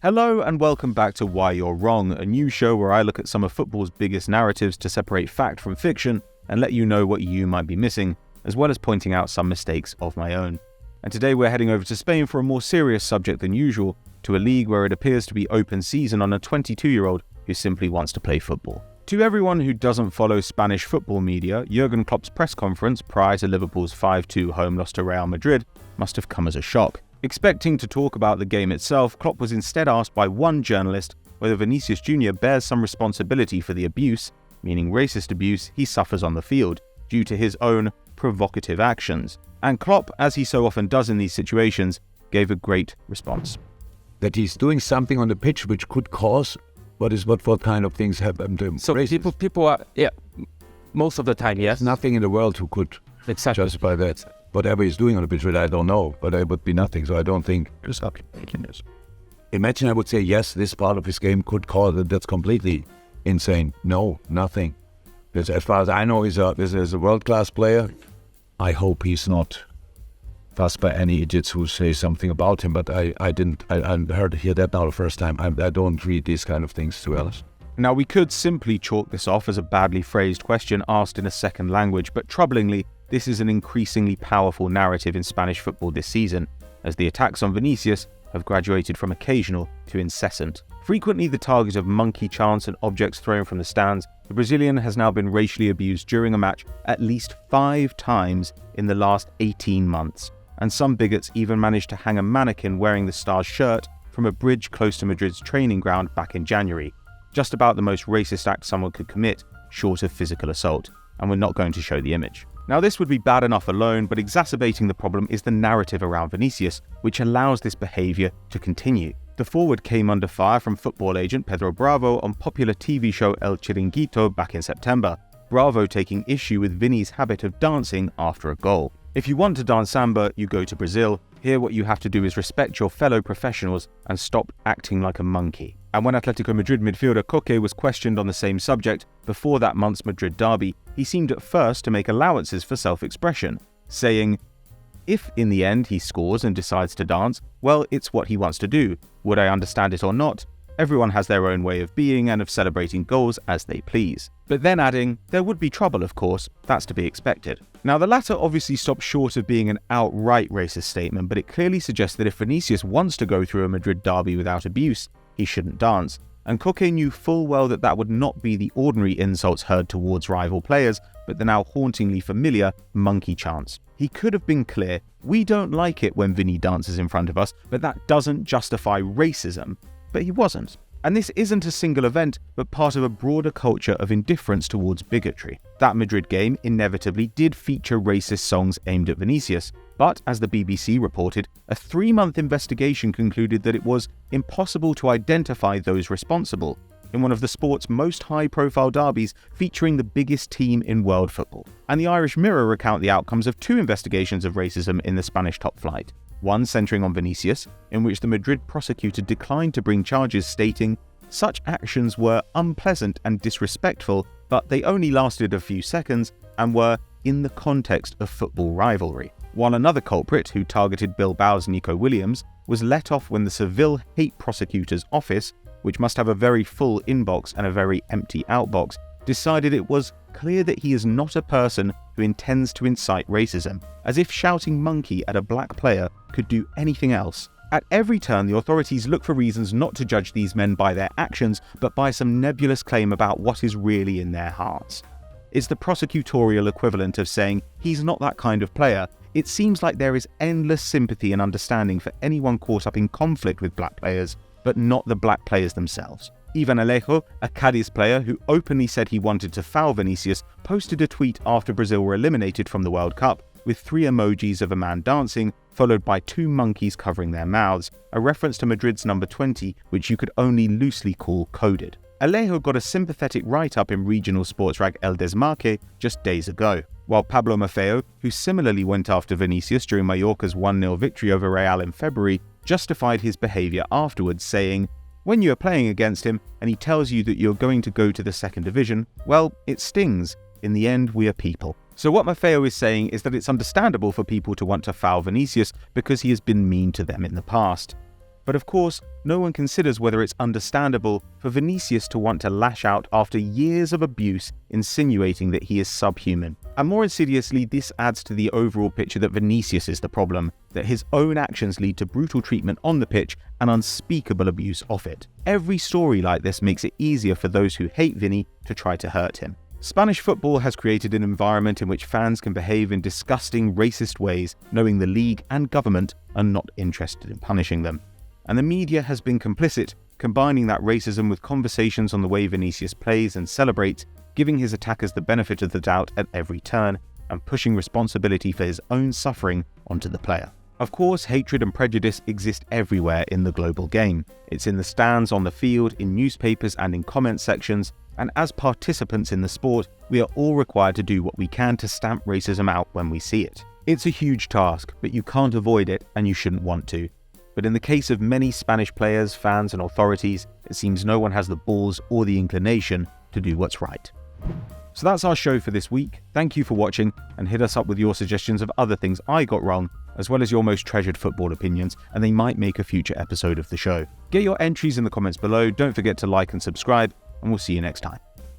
Hello and welcome back to Why You're Wrong, a new show where I look at some of football's biggest narratives to separate fact from fiction and let you know what you might be missing, as well as pointing out some mistakes of my own. And today we're heading over to Spain for a more serious subject than usual, to a league where it appears to be open season on a 22-year-old who simply wants to play football. To everyone who doesn't follow Spanish football media, Juergen Klopp's press conference prior to Liverpool's 5-2 home loss to Real Madrid must have come as a shock. Expecting to talk about the game itself, Klopp was instead asked by one journalist whether Vinicius Junior bears some responsibility for the abuse, meaning racist abuse, he suffers on the field, due to his own provocative actions. And Klopp, as he so often does in these situations, gave a great response. That he's doing something on the pitch which could cause what kind of things happen to him. So people are, most of the time, yes. There's nothing in the world who could justify that. Whatever he's doing on the pitch, I don't know, but it would be nothing, so I don't think there's nothing making this. Imagine I would say, yes, this part of his game could cause it. That's completely insane. No, nothing. Because as far as I know, he's a world-class player. I hope he's not fussed by any idiots who say something about him, but I hear that now the first time. I don't read these kind of things, to be honest. Now, we could simply chalk this off as a badly phrased question asked in a second language, but troublingly, this is an increasingly powerful narrative in Spanish football this season, as the attacks on Vinicius have graduated from occasional to incessant. Frequently the target of monkey chants and objects thrown from the stands, the Brazilian has now been racially abused during a match at least 5 times in the last 18 months, and some bigots even managed to hang a mannequin wearing the Star's shirt from a bridge close to Madrid's training ground back in January. Just about the most racist act someone could commit, short of physical assault, and we're not going to show the image. Now, this would be bad enough alone, but exacerbating the problem is the narrative around Vinicius, which allows this behaviour to continue. The forward came under fire from football agent Pedro Bravo on popular TV show El Chiringuito back in September, Bravo taking issue with Vini's habit of dancing after a goal. If you want to dance samba, you go to Brazil. Here what you have to do is respect your fellow professionals and stop acting like a monkey. And when Atletico Madrid midfielder Koke was questioned on the same subject before that month's Madrid derby, he seemed at first to make allowances for self-expression, saying, "If in the end he scores and decides to dance, well, it's what he wants to do. Would I understand it or not? Everyone has their own way of being and of celebrating goals as they please." But then adding, there would be trouble, of course, that's to be expected. Now, the latter obviously stops short of being an outright racist statement, but it clearly suggests that if Vinicius wants to go through a Madrid derby without abuse, he shouldn't dance. And Koke knew full well that that would not be the ordinary insults heard towards rival players, but the now hauntingly familiar monkey chants. He could have been clear, we don't like it when Vini dances in front of us, but that doesn't justify racism. But he wasn't. And this isn't a single event, but part of a broader culture of indifference towards bigotry. That Madrid game inevitably did feature racist songs aimed at Vinicius, but as the BBC reported, a 3-month investigation concluded that it was impossible to identify those responsible in one of the sport's most high-profile derbies featuring the biggest team in world football. And the Irish Mirror recount the outcomes of 2 investigations of racism in the Spanish top flight. One centering on Vinicius, in which the Madrid prosecutor declined to bring charges, stating, "Such actions were unpleasant and disrespectful, but they only lasted a few seconds and were in the context of football rivalry." While another culprit, who targeted Bilbao's Nico Williams, was let off when the Seville hate prosecutor's office, which must have a very full inbox and a very empty outbox, decided it was clear that he is not a person who intends to incite racism, as if shouting monkey at a black player could do anything else. At every turn, the authorities look for reasons not to judge these men by their actions, but by some nebulous claim about what is really in their hearts. It's the prosecutorial equivalent of saying, he's not that kind of player. It seems like there is endless sympathy and understanding for anyone caught up in conflict with black players, but not the black players themselves. Ivan Alejo, a Cadiz player who openly said he wanted to foul Vinicius, posted a tweet after Brazil were eliminated from the World Cup, with 3 emojis of a man dancing, followed by 2 monkeys covering their mouths, a reference to Madrid's number 20, which you could only loosely call coded. Alejo got a sympathetic write-up in regional sports rag El Desmarque just days ago, while Pablo Maffeo, who similarly went after Vinicius during Mallorca's 1-0 victory over Real in February, justified his behaviour afterwards, saying, "When you are playing against him and he tells you that you're going to go to the second division, well, it stings. In the end, we are people." So what Maffeo is saying is that it's understandable for people to want to foul Vinicius because he has been mean to them in the past. But of course, no one considers whether it's understandable for Vinicius to want to lash out after years of abuse insinuating that he is subhuman. And more insidiously, this adds to the overall picture that Vinicius is the problem, that his own actions lead to brutal treatment on the pitch and unspeakable abuse off it. Every story like this makes it easier for those who hate Vinny to try to hurt him. Spanish football has created an environment in which fans can behave in disgusting, racist ways, knowing the league and government are not interested in punishing them. And the media has been complicit, combining that racism with conversations on the way Vinicius plays and celebrates, giving his attackers the benefit of the doubt at every turn, and pushing responsibility for his own suffering onto the player. Of course, hatred and prejudice exist everywhere in the global game. It's in the stands, on the field, in newspapers and in comment sections, and as participants in the sport, we are all required to do what we can to stamp racism out when we see it. It's a huge task, but you can't avoid it and you shouldn't want to. But in the case of many Spanish players, fans and authorities, it seems no one has the balls or the inclination to do what's right. So that's our show for this week. Thank you for watching, and hit us up with your suggestions of other things I got wrong, as well as your most treasured football opinions, and they might make a future episode of the show. Get your entries in the comments below, don't forget to like and subscribe, and we'll see you next time.